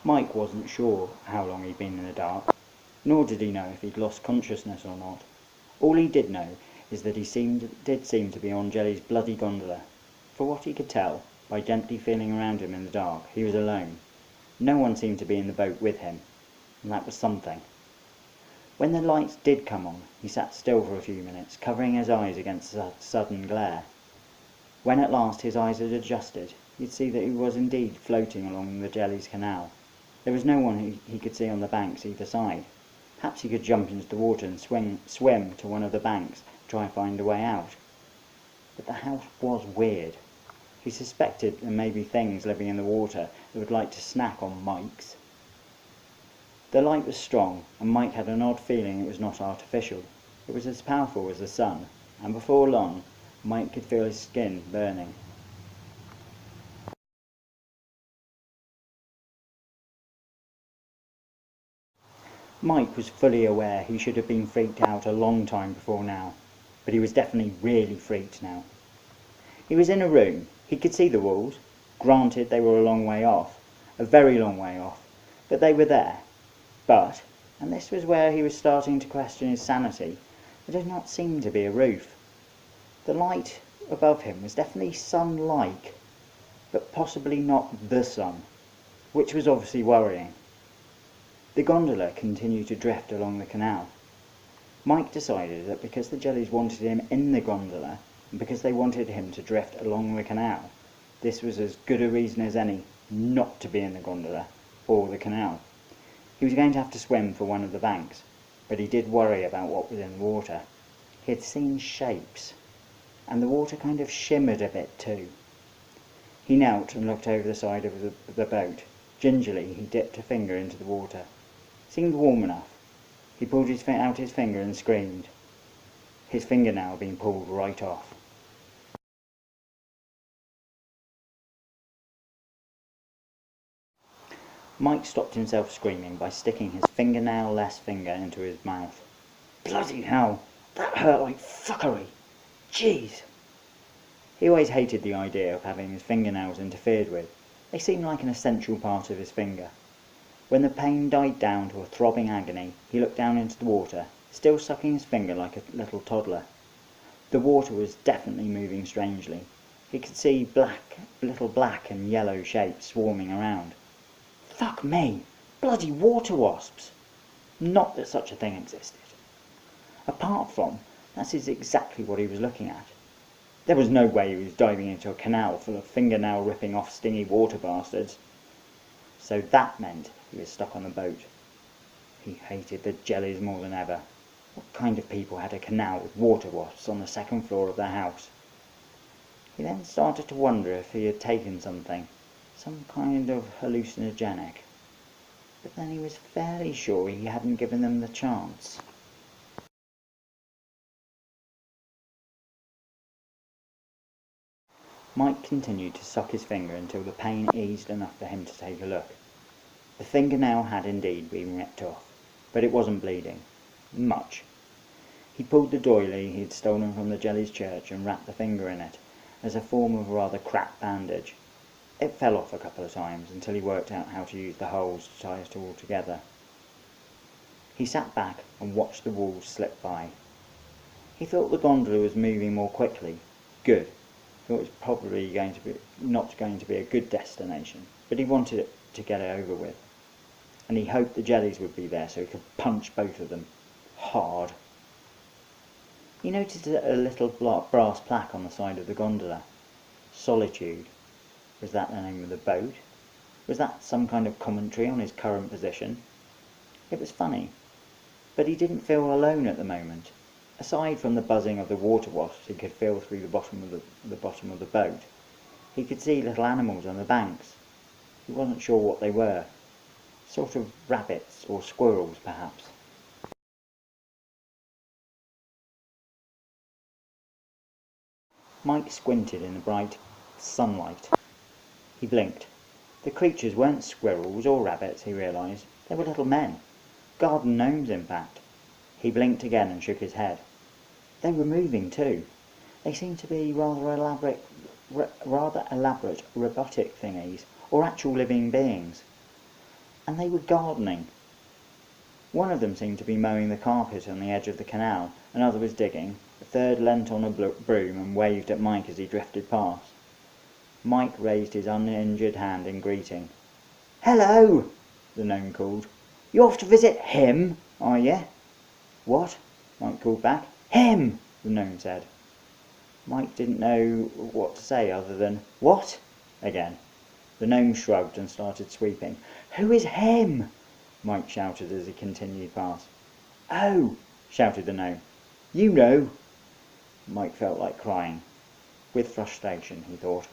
Mike wasn't sure how long he'd been in the dark, nor did he know if he'd lost consciousness or not. All he did know is that he did seem to be on Jelly's bloody gondola. For what he could tell, by gently feeling around him in the dark, he was alone. No one seemed to be in the boat with him, and that was something. When the lights did come on, he sat still for a few minutes, covering his eyes against the sudden glare. When at last his eyes had adjusted, he'd see that he was indeed floating along the Jelly's canal. There was no one he could see on the banks either side. Perhaps he could jump into the water and swim to one of the banks, try and find a way out. But the house was weird. He suspected there may be things living in the water that would like to snack on Mike's. The light was strong, and Mike had an odd feeling it was not artificial. It was as powerful as the sun, and before long, Mike could feel his skin burning. Mike was fully aware he should have been freaked out a long time before now, but he was definitely really freaked now. He was in a room. He could see the walls. Granted, they were a long way off, a very long way off, but they were there. But, and this was where he was starting to question his sanity, there did not seem to be a roof. The light above him was definitely sun-like, but possibly not the sun, which was obviously worrying. The gondola continued to drift along the canal. Mike decided that because the Jellies wanted him in the gondola, and because they wanted him to drift along the canal, this was as good a reason as any not to be in the gondola or the canal. He was going to have to swim for one of the banks, but he did worry about what was in the water. He had seen shapes, and the water kind of shimmered a bit too. He knelt and looked over the side of the boat. Gingerly he dipped a finger into the water. It seemed warm enough. He pulled out his finger and screamed. His fingernail had been pulled right off. Mike stopped himself screaming by sticking his fingernail-less finger into his mouth. Bloody hell, that hurt like fuckery. Jeez. He always hated the idea of having his fingernails interfered with. They seemed like an essential part of his finger. When the pain died down to a throbbing agony, he looked down into the water, still sucking his finger like a little toddler. The water was definitely moving strangely. He could see little black and yellow shapes swarming around. Fuck me! Bloody water wasps! Not that such a thing existed. Apart from, that is exactly what he was looking at. There was no way he was diving into a canal full of fingernail-ripping off stingy water bastards. So that meant he was stuck on the boat. He hated the Jellies more than ever. What kind of people had a canal with water wasps on the second floor of their house? He then started to wonder if he had taken something, some kind of hallucinogenic. But then he was fairly sure he hadn't given them the chance. Mike continued to suck his finger until the pain eased enough for him to take a look. The fingernail had indeed been ripped off, but it wasn't bleeding. Much. He pulled the doily he had stolen from the Jellies' church and wrapped the finger in it, as a form of a rather crap bandage. It fell off a couple of times until he worked out how to use the holes to tie it all together. He sat back and watched the walls slip by. He thought the gondola was moving more quickly. Good. Thought it was probably not going to be a good destination, but he wanted it to get it over with. And he hoped the Jellies would be there so he could punch both of them. Hard. He noticed a little brass plaque on the side of the gondola. Solitude. Was that the name of the boat? Was that some kind of commentary on his current position? It was funny, but he didn't feel alone at the moment. Aside from the buzzing of the water wasps he could feel through the bottom of the boat, he could see little animals on the banks. He wasn't sure what they were. Sort of rabbits or squirrels, perhaps. Mike squinted in the bright sunlight. He blinked. The creatures weren't squirrels or rabbits, he realised. They were little men. Garden gnomes, in fact. He blinked again and shook his head. They were moving too. They seemed to be rather elaborate robotic thingies, or actual living beings. and they were gardening. One of them seemed to be mowing the carpet on the edge of the canal, another was digging, a third leant on a broom and waved at Mike as he drifted past. Mike raised his uninjured hand in greeting. "Hello!" the gnome called. "You off to visit him, are you?" "What?" Mike called back. "Him!" the gnome said. Mike didn't know what to say other than "What?" again. The gnome shrugged and started sweeping. "Who is him?" Mike shouted as he continued past. "Oh!" shouted the gnome. "You know!" Mike felt like crying. With frustration, he thought.